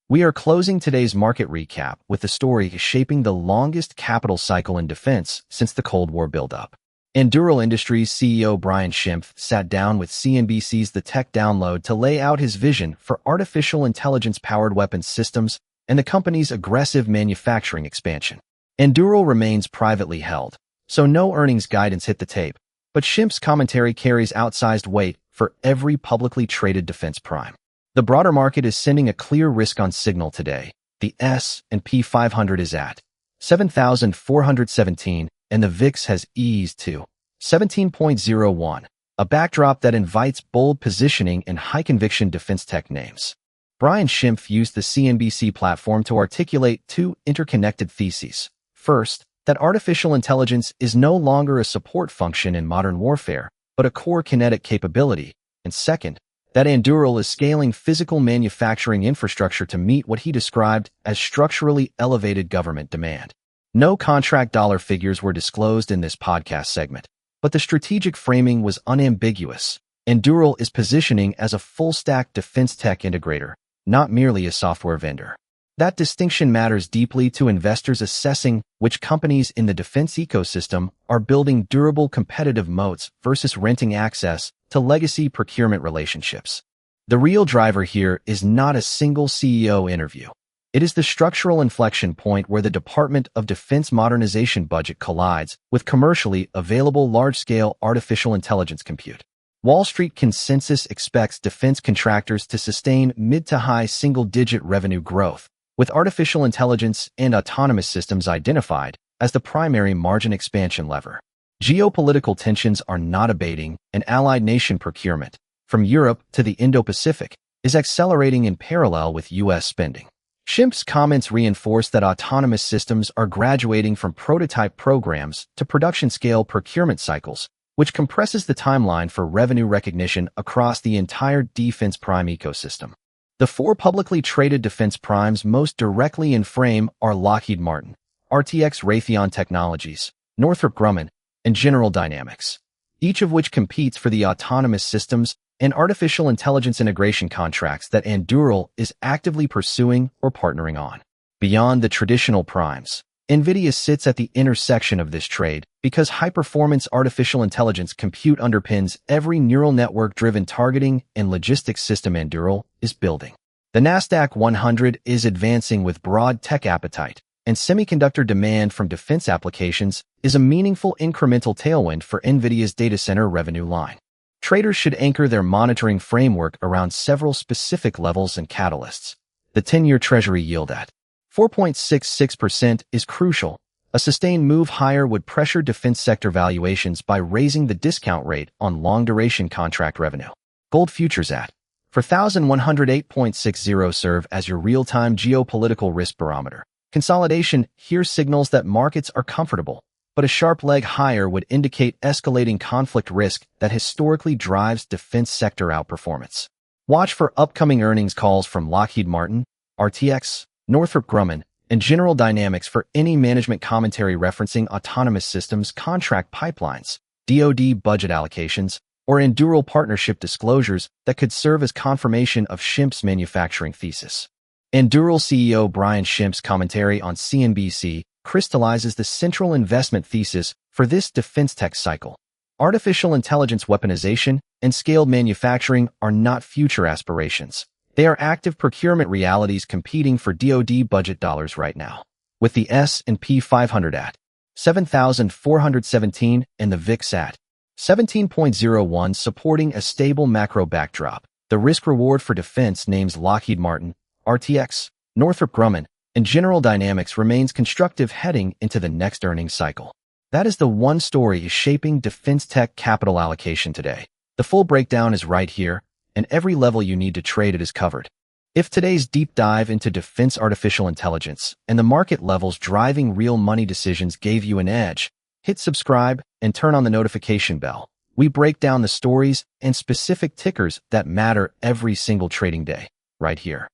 We are closing today's market recap with the story shaping the longest capital cycle in defense since the Cold War buildup. Anduril Industries CEO Brian Schimpf sat down with CNBC's The Tech Download to lay out his vision for artificial intelligence-powered weapons systems and the company's aggressive manufacturing expansion. Anduril remains privately held, so no earnings guidance hit the tape, but Schimpf's commentary carries outsized weight for every publicly traded defense prime. The broader market is sending a clear risk-on signal today. The S&P 500 is at 7,417, and the VIX has eased to 17.01, a backdrop that invites bold positioning in high-conviction defense tech names. Brian Schimpf used the CNBC platform to articulate two interconnected theses. First, that artificial intelligence is no longer a support function in modern warfare, but a core kinetic capability. And second, that Anduril is scaling physical manufacturing infrastructure to meet what he described as structurally elevated government demand. No contract dollar figures were disclosed in this podcast segment, but the strategic framing was unambiguous. Anduril is positioning as a full-stack defense tech integrator, not merely a software vendor. That distinction matters deeply to investors assessing which companies in the defense ecosystem are building durable competitive moats versus renting access to legacy procurement relationships. The real driver here is not a single CEO interview. It is the structural inflection point where the Department of Defense modernization budget collides with commercially available large-scale artificial intelligence compute. Wall Street consensus expects defense contractors to sustain mid to high single-digit revenue growth, with artificial intelligence and autonomous systems identified as the primary margin expansion lever. Geopolitical tensions are not abating, and allied nation procurement, from Europe to the Indo-Pacific, is accelerating in parallel with U.S. spending. Schimpf's comments reinforce that autonomous systems are graduating from prototype programs to production-scale procurement cycles, which compresses the timeline for revenue recognition across the entire defense prime ecosystem. The four publicly traded defense primes most directly in frame are Lockheed Martin, RTX Raytheon Technologies, Northrop Grumman, and General Dynamics, each of which competes for the autonomous systems and artificial intelligence integration contracts that Anduril is actively pursuing or partnering on. Beyond the traditional primes, NVDA sits at the intersection of this trade because high-performance artificial intelligence compute underpins every neural network-driven targeting and logistics system Anduril is building. The Nasdaq 100 is advancing with broad tech appetite, and semiconductor demand from defense applications is a meaningful incremental tailwind for NVIDIA's data center revenue line. Traders should anchor their monitoring framework around several specific levels and catalysts. The 10-year Treasury yield at 4.66% is crucial. A sustained move higher would pressure defense sector valuations by raising the discount rate on long-duration contract revenue. Gold futures at 4,108.60 serve as your real-time geopolitical risk barometer. Consolidation here signals that markets are comfortable, but a sharp leg higher would indicate escalating conflict risk that historically drives defense sector outperformance. Watch for upcoming earnings calls from Lockheed Martin, RTX, Northrop Grumman, and General Dynamics for any management commentary referencing autonomous systems contract pipelines, DoD budget allocations, or Anduril partnership disclosures that could serve as confirmation of Schimpf's manufacturing thesis. Anduril CEO Brian Schimpf's commentary on CNBC crystallizes the central investment thesis for this defense tech cycle. Artificial intelligence weaponization and scaled manufacturing are not future aspirations. They are active procurement realities competing for DoD budget dollars right now. With the S&P 500 at 7,417 and the VIX at 17.01 supporting a stable macro backdrop, the risk-reward for defense names Lockheed Martin, RTX, Northrop Grumman, and General Dynamics remains constructive heading into the next earnings cycle. That is the one story shaping defense tech capital allocation today. The full breakdown is right here, and every level you need to trade it is covered. If today's deep dive into defense artificial intelligence and the market levels driving real money decisions gave you an edge, hit subscribe and turn on the notification bell. We break down the stories and specific tickers that matter every single trading day, right here.